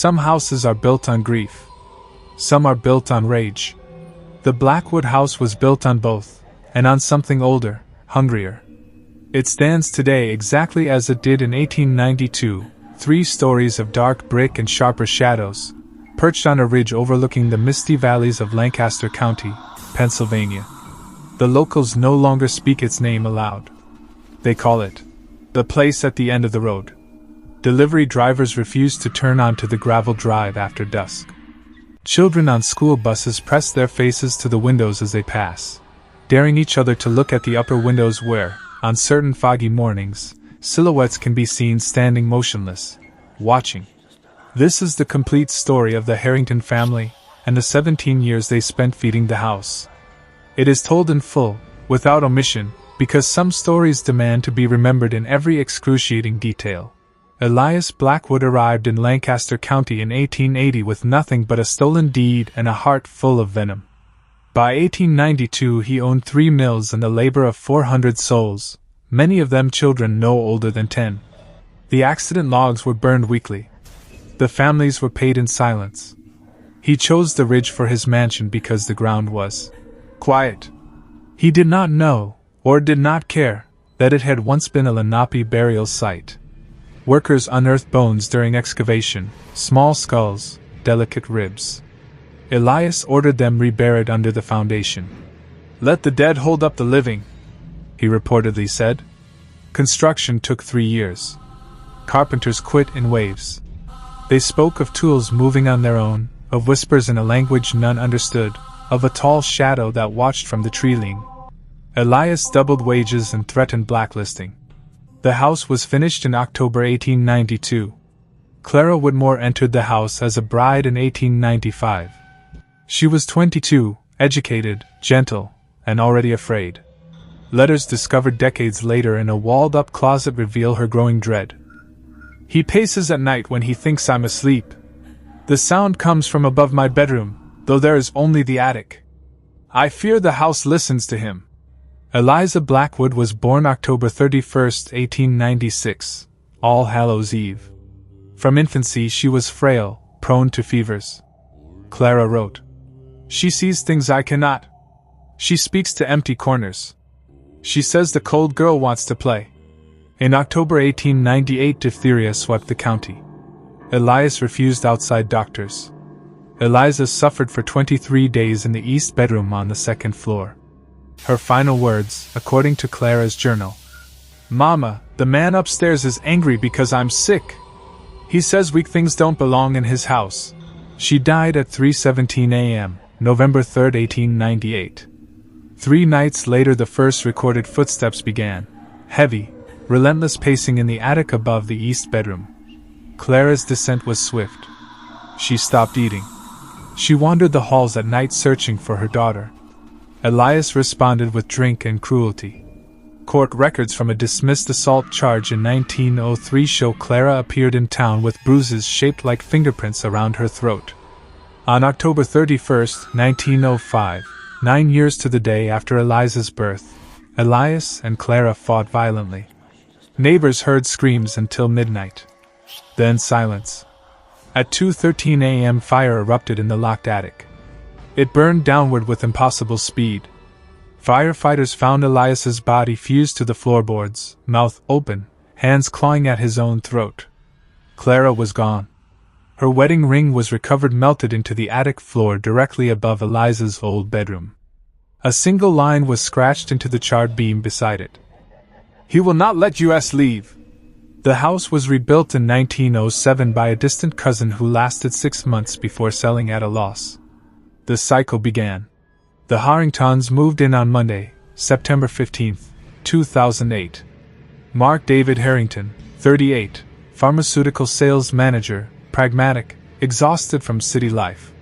Some houses are built on grief. Some are built on rage. The Blackwood house was built on both, and on something older, hungrier. It stands today exactly as it did in 1892, 3 stories of dark brick and sharper shadows, perched on a ridge overlooking the misty valleys of Lancaster County, Pennsylvania. The locals no longer speak its name aloud. They call it the place at the end of the road. Delivery drivers refuse to turn onto the gravel drive after dusk. Children on school buses press their faces to the windows as they pass, daring each other to look at the upper windows where, on certain foggy mornings, silhouettes can be seen standing motionless, watching. This is the complete story of the Harrington family and the 17 years they spent feeding the house. It is told in full, without omission, because some stories demand to be remembered in every excruciating detail. Elias Blackwood arrived in Lancaster County in 1880 with nothing but a stolen deed and a heart full of venom. By 1892 he owned 3 mills and the labor of 400 souls, many of them children no older than 10. The accident logs were burned weekly. The families were paid in silence. He chose the ridge for his mansion because the ground was quiet. He did not know, or did not care, that it had once been a Lenape burial site. Workers unearthed bones during excavation, small skulls, delicate ribs. Elias ordered them reburied under the foundation. "Let the dead hold up the living," he reportedly said. Construction took 3 years. Carpenters quit in waves. They spoke of tools moving on their own, of whispers in a language none understood, of a tall shadow that watched from the tree-line. Elias doubled wages and threatened blacklisting. The house was finished in October 1892. Clara Whitmore entered the house as a bride in 1895. She was 22, educated, gentle, and already afraid. Letters discovered decades later in a walled-up closet reveal her growing dread. "He paces at night when he thinks I'm asleep. The sound comes from above my bedroom, though there is only the attic. I fear the house listens to him." Eliza Blackwood was born October 31, 1896, All Hallows Eve. From infancy she was frail, prone to fevers. Clara wrote, "She sees things I cannot. She speaks to empty corners. She says the cold girl wants to play." In October 1898 diphtheria swept the county. Elias refused outside doctors. Eliza suffered for 23 days in the east bedroom on the 2nd floor. Her final words, according to Clara's journal: "Mama, the man upstairs is angry because I'm sick. He says weak things don't belong in his house." She died at 3:17 a.m., November 3, 1898. 3 nights later the first recorded footsteps began, heavy, relentless pacing in the attic above the east bedroom. Clara's descent was swift. She stopped eating. She wandered the halls at night searching for her daughter. Elias responded with drink and cruelty. Court records from a dismissed assault charge in 1903 show Clara appeared in town with bruises shaped like fingerprints around her throat. On October 31, 1905, 9 years to the day after Eliza's birth, Elias and Clara fought violently. Neighbors heard screams until midnight. Then silence. At 2:13 a.m. fire erupted in the locked attic. It burned downward with impossible speed. Firefighters found Elias's body fused to the floorboards, mouth open, hands clawing at his own throat. Clara was gone. Her wedding ring was recovered melted into the attic floor directly above Eliza's old bedroom. A single line was scratched into the charred beam beside it. "He will not let us leave." The house was rebuilt in 1907 by a distant cousin who lasted 6 months before selling at a loss. The cycle began. The Harringtons moved in on Monday, September 15, 2008. Mark David Harrington, 38, pharmaceutical sales manager, pragmatic, exhausted from city life.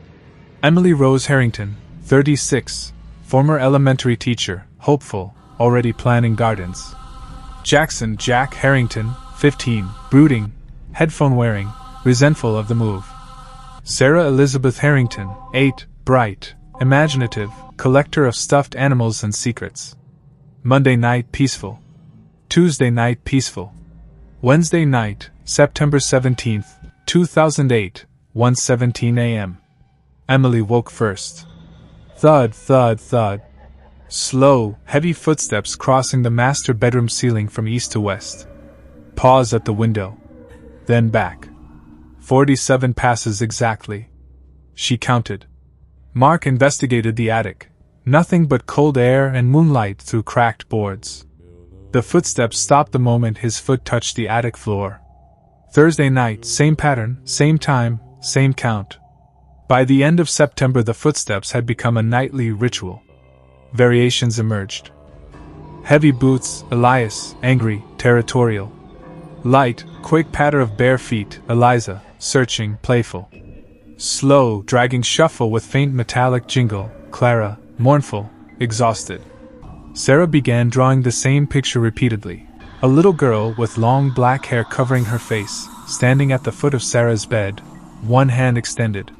Emily Rose Harrington, 36, former elementary teacher, hopeful, already planning gardens. Jackson Jack Harrington, 15, brooding, headphone wearing, resentful of the move. Sarah Elizabeth Harrington, 8, bright, imaginative, collector of stuffed animals and secrets. Monday night peaceful. Tuesday night peaceful. Wednesday night, September 17, 2008, 1:17 a.m. Emily woke first. Thud, thud, thud. Slow, heavy footsteps crossing the master bedroom ceiling from east to west. Pause at the window. Then back. 47 passes exactly. She counted. Mark investigated the attic. Nothing but cold air and moonlight through cracked boards. The footsteps stopped the moment his foot touched the attic floor. Thursday night, same pattern, same time, same count. By the end of September, the footsteps had become a nightly ritual. Variations emerged. Heavy boots, Elias, angry, territorial. Light, quick patter of bare feet, Eliza, searching, playful. Slow, dragging shuffle with faint metallic jingle, Clara, mournful, exhausted. Sarah began drawing the same picture repeatedly. A little girl with long black hair covering her face, standing at the foot of Sarah's bed, one hand extended.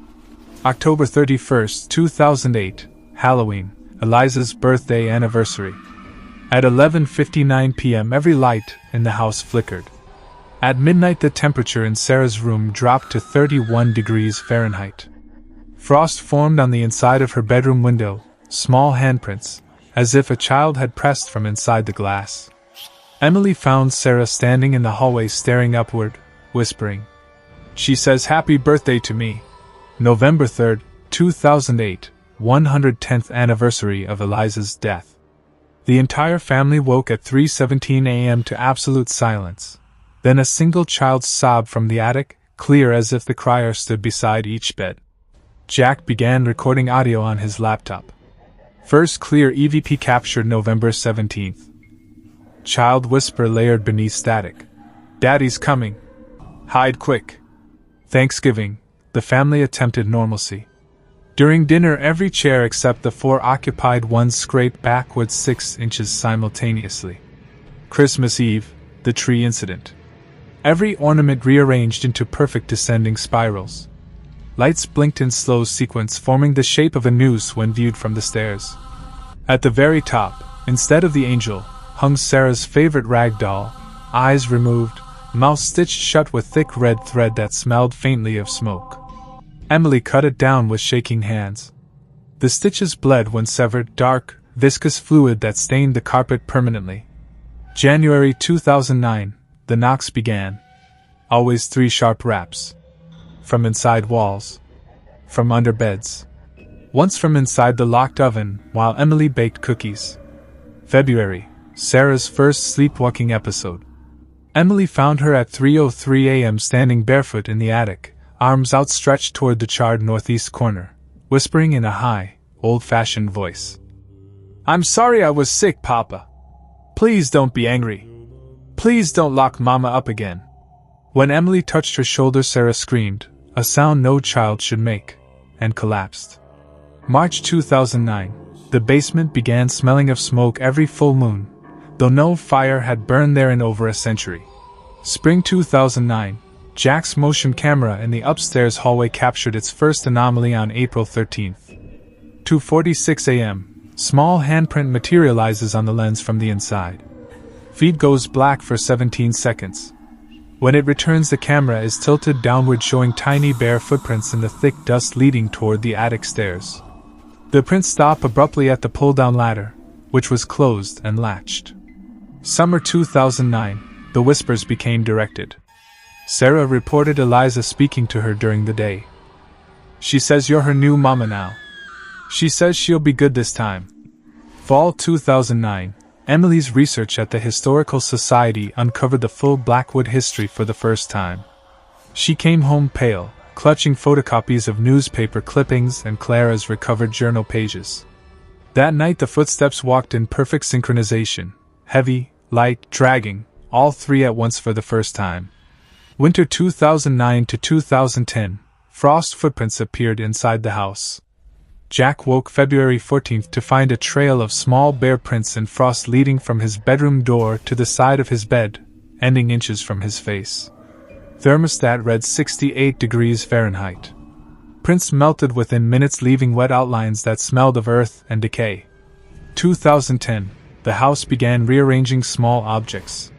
October 31st, 2008, Halloween, Eliza's birthday anniversary. At 11:59 p.m. every light in the house flickered. At midnight the temperature in Sarah's room dropped to 31 degrees Fahrenheit. Frost formed on the inside of her bedroom window, small handprints, as if a child had pressed from inside the glass. Emily found Sarah standing in the hallway staring upward, whispering. She says happy birthday to me. November 3rd, 2008, 110th anniversary of Eliza's death. The entire family woke at 3:17 a.m. to absolute silence. Then a single child's sob from the attic, clear as if the crier stood beside each bed. Jack began recording audio on his laptop. First clear EVP captured November 17th. Child whisper layered beneath static. Daddy's coming. Hide quick. Thanksgiving, the family attempted normalcy. During dinner every chair except the 4 occupied ones scraped backwards 6 inches simultaneously. Christmas Eve, the tree incident. Every ornament rearranged into perfect descending spirals. Lights blinked in slow sequence, forming the shape of a noose when viewed from the stairs. At the very top, instead of the angel, hung Sarah's favorite rag doll, eyes removed, mouth stitched shut with thick red thread that smelled faintly of smoke. Emily cut it down with shaking hands. The stitches bled when severed, dark, viscous fluid that stained the carpet permanently. January 2009, the knocks began. Always 3 sharp raps. From inside walls. From under beds. Once from inside the locked oven, while Emily baked cookies. February, Sarah's first sleepwalking episode. Emily found her at 3:03 a.m. standing barefoot in the attic, arms outstretched toward the charred northeast corner, whispering in a high, old-fashioned voice. I'm sorry I was sick, Papa. Please don't be angry. Please don't lock Mama up again. When Emily touched her shoulder, Sarah screamed, a sound no child should make, and collapsed. March 2009, the basement began smelling of smoke every full moon, though no fire had burned there in over a century. Spring 2009, Jack's motion camera in the upstairs hallway captured its first anomaly on April 13th. 2:46 a.m., small handprint materializes on the lens from the inside. Feed goes black for 17 seconds. When it returns, the camera is tilted downward, showing tiny bare footprints in the thick dust leading toward the attic stairs. The prints stop abruptly at the pull-down ladder, which was closed and latched. Summer 2009, the whispers became directed. Sarah reported Eliza speaking to her during the day. She says you're her new mama now. She says she'll be good this time. Fall 2009, Emily's research at the Historical Society uncovered the full Blackwood history for the first time. She came home pale, clutching photocopies of newspaper clippings and Clara's recovered journal pages. That night the footsteps walked in perfect synchronization, heavy, light, dragging, all 3 at once for the first time. Winter 2009 to 2010, frost footprints appeared inside the house. Jack woke February 14th to find a trail of small bare prints in frost leading from his bedroom door to the side of his bed, ending inches from his face. Thermostat read 68 degrees Fahrenheit. Prints melted within minutes, leaving wet outlines that smelled of earth and decay. 2010, the house began rearranging small objects.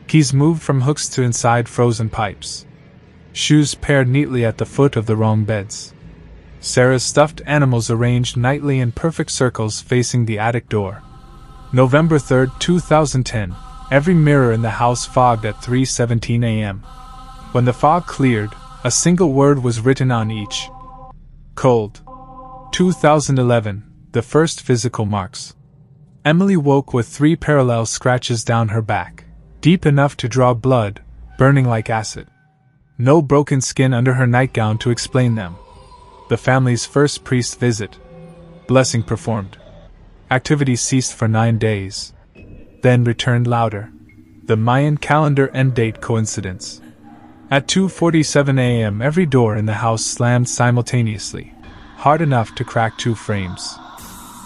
Keys moved from hooks to inside frozen pipes. shoes paired neatly at the foot of the wrong beds. Sarah's stuffed animals arranged nightly in perfect circles facing the attic door. November 3, 2010. Every mirror in the house fogged at 3:17 a.m. When the fog cleared, a single word was written on each. Cold. 2011. The first physical marks. Emily woke with 3 parallel scratches down her back, deep enough to draw blood, burning like acid. No broken skin under her nightgown to explain them. The family's first priest visit. Blessing performed. Activity ceased for 9 days. Then returned louder. The Mayan calendar end date coincidence. At 2:47 a.m. every door in the house slammed simultaneously, hard enough to crack 2 frames.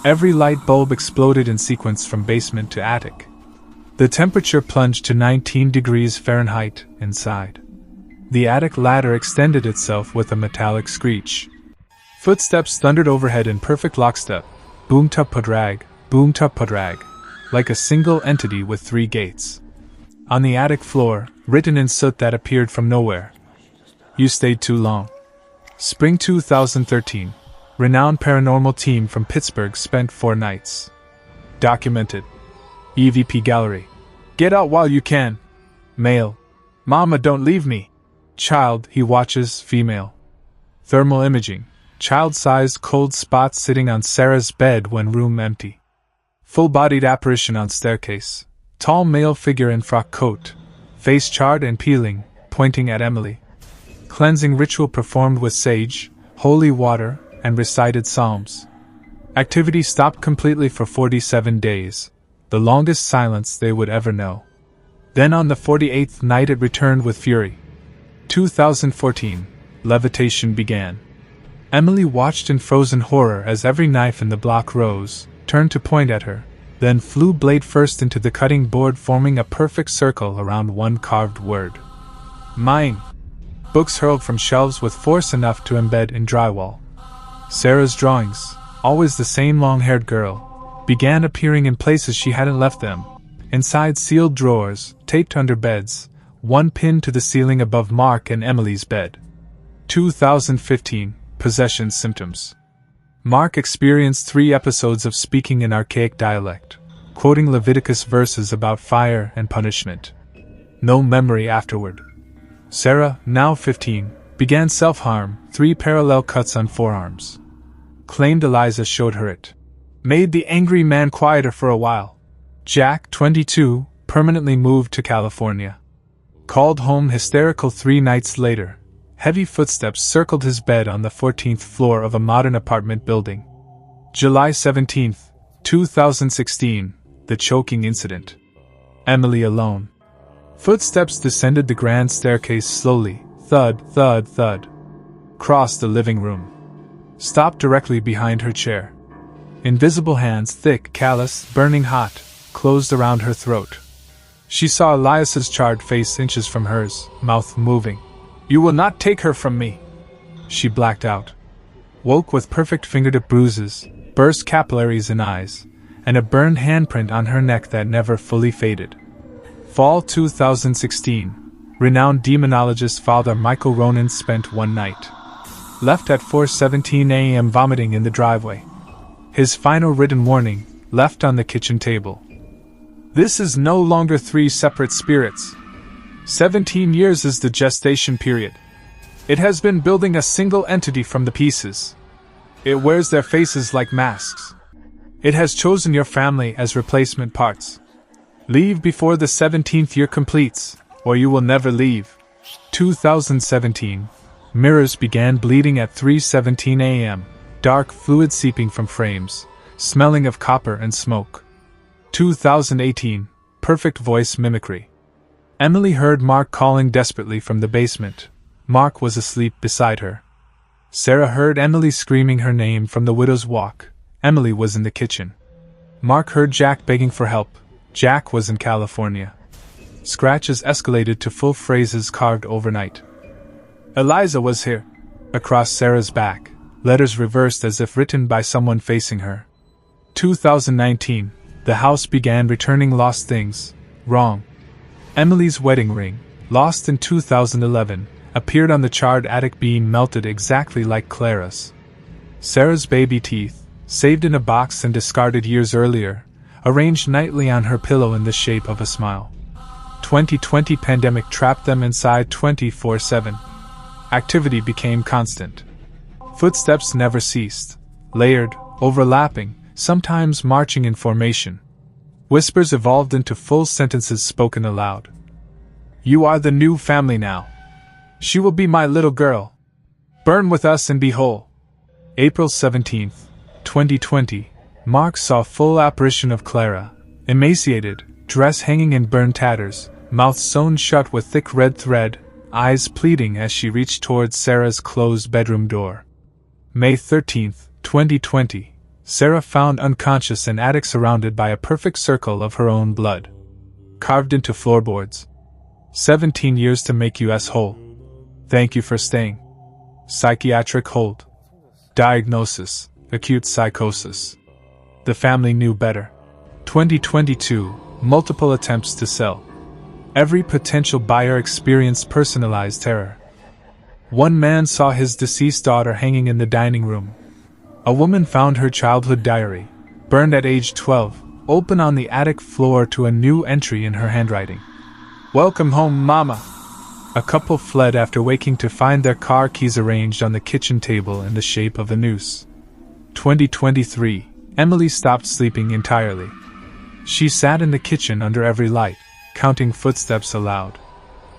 Every light bulb exploded in sequence from basement to attic. The temperature plunged to 19 degrees Fahrenheit inside. The attic ladder extended itself with a metallic screech. Footsteps thundered overhead in perfect lockstep. Boom tup padrag, boom tup padrag, like a single entity with 3 gates. On the attic floor, written in soot that appeared from nowhere. You stayed too long. Spring 2013. Renowned paranormal team from Pittsburgh spent 4 nights. Documented. EVP Gallery. Get out while you can. Male. Mama, don't leave me. Child, he watches, female. Thermal imaging. Child-sized cold spot sitting on Sarah's bed when room empty. Full-bodied apparition on staircase. Tall male figure in frock coat. Face charred and peeling, pointing at Emily. Cleansing ritual performed with sage, holy water, and recited psalms. Activity stopped completely for 47 days, the longest silence they would ever know. Then on the 48th night it returned with fury. 2014. Levitation began. Emily watched in frozen horror as every knife in the block rose, turned to point at her, then flew blade first into the cutting board, forming a perfect circle around one carved word. Mine. Books hurled from shelves with force enough to embed in drywall. Sarah's drawings, always the same long-haired girl, began appearing in places she hadn't left them, inside sealed drawers, taped under beds, one pinned to the ceiling above Mark and Emily's bed. 2015. Possession symptoms. Mark experienced 3 episodes of speaking in archaic dialect, quoting Leviticus verses about fire and punishment. No memory afterward. Sarah, now 15, began self-harm, 3 parallel cuts on forearms. Claimed Eliza showed her it. Made the angry man quieter for a while. Jack, 22, permanently moved to California. Called home hysterical 3 nights later. Heavy footsteps circled his bed on the 14th floor of a modern apartment building. July 17, 2016, the choking incident. Emily alone. Footsteps descended the grand staircase slowly, thud, thud, thud. Crossed the living room. Stopped directly behind her chair. Invisible hands, thick, callous, burning hot, closed around her throat. She saw Elias's charred face inches from hers, mouth moving. You will not take her from me. She blacked out. Woke with perfect fingertip bruises, burst capillaries in eyes, and a burned handprint on her neck that never fully faded. Fall 2016. Renowned demonologist Father Michael Ronan spent 1 night. Left at 4:17 a.m. vomiting in the driveway. His final written warning, left on the kitchen table. This is no longer 3 separate spirits. 17 years is the gestation period. It has been building a single entity from the pieces. It wears their faces like masks. It has chosen your family as replacement parts. Leave before the 17th year completes, or you will never leave. 2017. Mirrors began bleeding at 3:17 a.m., dark fluid seeping from frames, smelling of copper and smoke. 2018. Perfect voice mimicry. Emily heard Mark calling desperately from the basement. Mark was asleep beside her. Sarah heard Emily screaming her name from the widow's walk. Emily was in the kitchen. Mark heard Jack begging for help. Jack was in California. Scratches escalated to full phrases carved overnight. Eliza was here. Across Sarah's back, letters reversed as if written by someone facing her. 2019. The house began returning lost things. Wrong. Emily's wedding ring, lost in 2011, appeared on the charred attic beam melted exactly like Clara's. Sarah's baby teeth, saved in a box and discarded years earlier, arranged nightly on her pillow in the shape of a smile. 2020 pandemic trapped them inside 24/7. Activity became constant. Footsteps never ceased, layered, overlapping, sometimes marching in formation. Whispers evolved into full sentences spoken aloud. "You are the new family now. She will be my little girl. Burn with us and be whole." April 17th, 2020, Mark saw full apparition of Clara, emaciated, dress hanging in burned tatters, mouth sewn shut with thick red thread, eyes pleading as she reached towards Sarah's closed bedroom door. May 13th, 2020, Sarah found unconscious in attic surrounded by a perfect circle of her own blood, carved into floorboards. 17 years to make us whole. Thank you for staying. Psychiatric hold. Diagnosis: acute psychosis. The family knew better. 2022, multiple attempts to sell. Every potential buyer experienced personalized terror. One man saw his deceased daughter hanging in the dining room. A woman found her childhood diary, burned at age 12, open on the attic floor to a new entry in her handwriting. "Welcome home, Mama." A couple fled after waking to find their car keys arranged on the kitchen table in the shape of a noose. 2023, Emily stopped sleeping entirely. She sat in the kitchen under every light, counting footsteps aloud.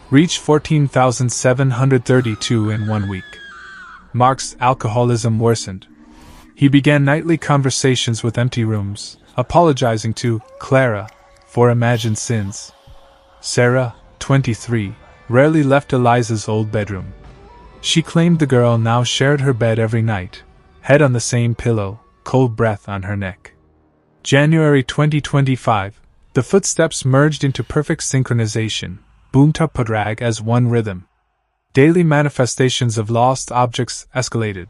Reached 14,732 in 1 week. Mark's alcoholism worsened. He began nightly conversations with empty rooms, apologizing to Clara for imagined sins. Sarah, 23, rarely left Eliza's old bedroom. She claimed the girl now shared her bed every night, head on the same pillow, cold breath on her neck. January 2025, the footsteps merged into perfect synchronization, boomta padrag as one rhythm. Daily manifestations of lost objects escalated.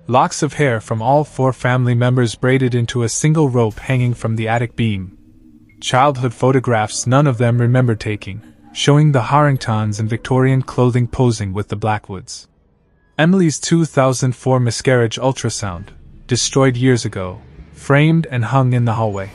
Locks of hair from all 4 family members braided into a single rope hanging from the attic beam. Childhood photographs none of them remembered taking, showing the Harringtons in Victorian clothing posing with the Blackwoods. Emily's 2004 miscarriage ultrasound, destroyed years ago, framed and hung in the hallway.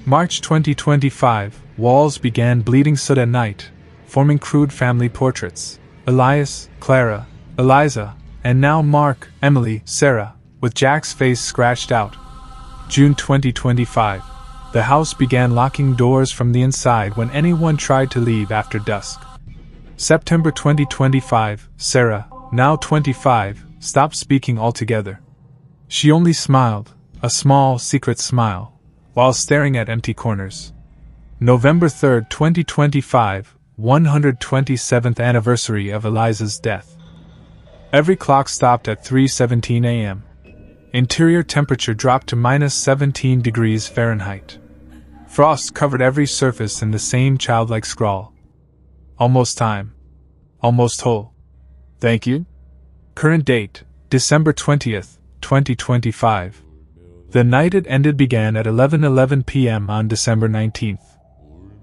March 2025, walls began bleeding soot at night, forming crude family portraits. Elias, Clara, Eliza, and now Mark, Emily, Sarah, with Jack's face scratched out. June 2025, the house began locking doors from the inside when anyone tried to leave after dusk. September 2025, Sarah, now 25, stopped speaking altogether. She only smiled, a small, secret smile, while staring at empty corners. November 3, 2025, 127th anniversary of Eliza's death. Every clock stopped at 3:17 a.m. Interior temperature dropped to -17 degrees Fahrenheit. Frost covered every surface in the same childlike scrawl. Almost time. Almost whole. Thank you. Current date, December 20th, 2025. The night it ended began at 11:11 p.m. on December 19th.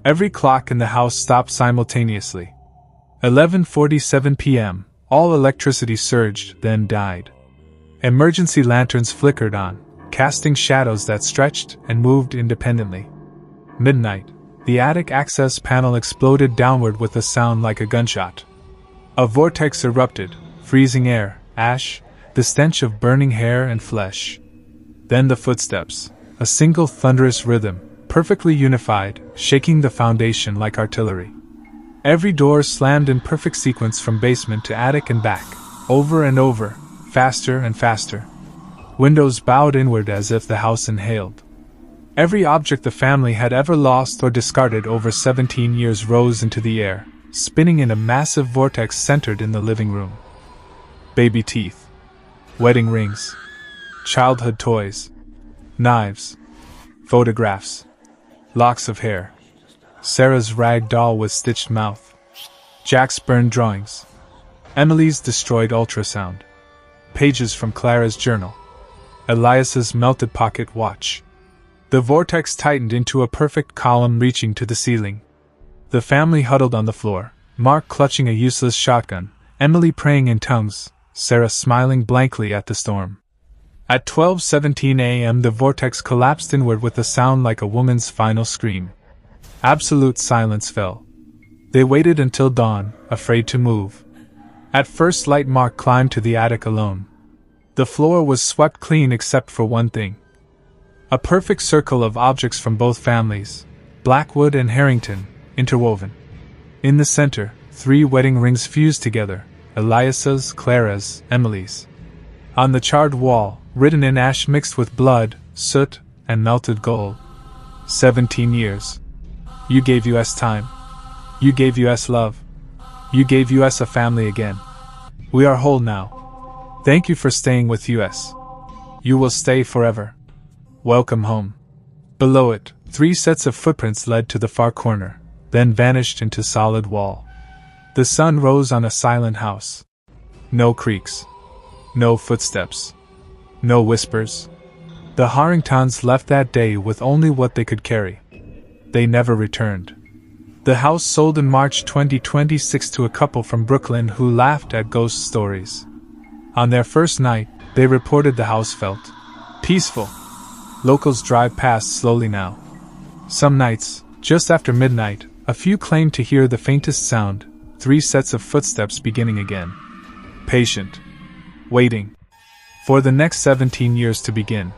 Every clock in the house stopped simultaneously. 11:47 p.m., all electricity surged, then died. Emergency lanterns flickered on, casting shadows that stretched and moved independently. Midnight, the attic access panel exploded downward with a sound like a gunshot. A vortex erupted, freezing air, ash, the stench of burning hair and flesh. Then the footsteps, a single thunderous rhythm, perfectly unified, shaking the foundation like artillery. Every door slammed in perfect sequence from basement to attic and back, over and over, faster and faster. Windows bowed inward as if the house inhaled. Every object the family had ever lost or discarded over 17 years rose into the air, spinning in a massive vortex centered in the living room. Baby teeth. Wedding rings. Childhood toys. Knives. Photographs. Locks of hair. Sarah's rag doll with stitched mouth. Jack's burned drawings. Emily's destroyed ultrasound. Pages from Clara's journal. Elias's melted pocket watch. The vortex tightened into a perfect column reaching to the ceiling. The family huddled on the floor, Mark clutching a useless shotgun, Emily praying in tongues, Sarah smiling blankly at the storm. At 12:17 a.m. the vortex collapsed inward with a sound like a woman's final scream. Absolute silence fell. They waited until dawn, afraid to move. At first light Mark climbed to the attic alone. The floor was swept clean except for one thing. A perfect circle of objects from both families, Blackwood and Harrington, interwoven. In the center, 3 wedding rings fused together, Elias's, Clara's, Emily's. On the charred wall, written in ash mixed with blood, soot, and melted gold. 17 years. You gave us time. You gave us love. You gave us a family again. We are whole now. Thank you for staying with us. You will stay forever. Welcome home. Below it, 3 sets of footprints led to the far corner, then vanished into solid wall. The sun rose on a silent house. No creaks. No footsteps. No whispers. The Harringtons left that day with only what they could carry. They never returned. The house sold in March 2026 to a couple from Brooklyn who laughed at ghost stories. On their first night, they reported the house felt peaceful. Locals drive past slowly now. Some nights, just after midnight, a few claimed to hear the faintest sound, 3 sets of footsteps beginning again. Patient. Waiting. For the next 17 years to begin.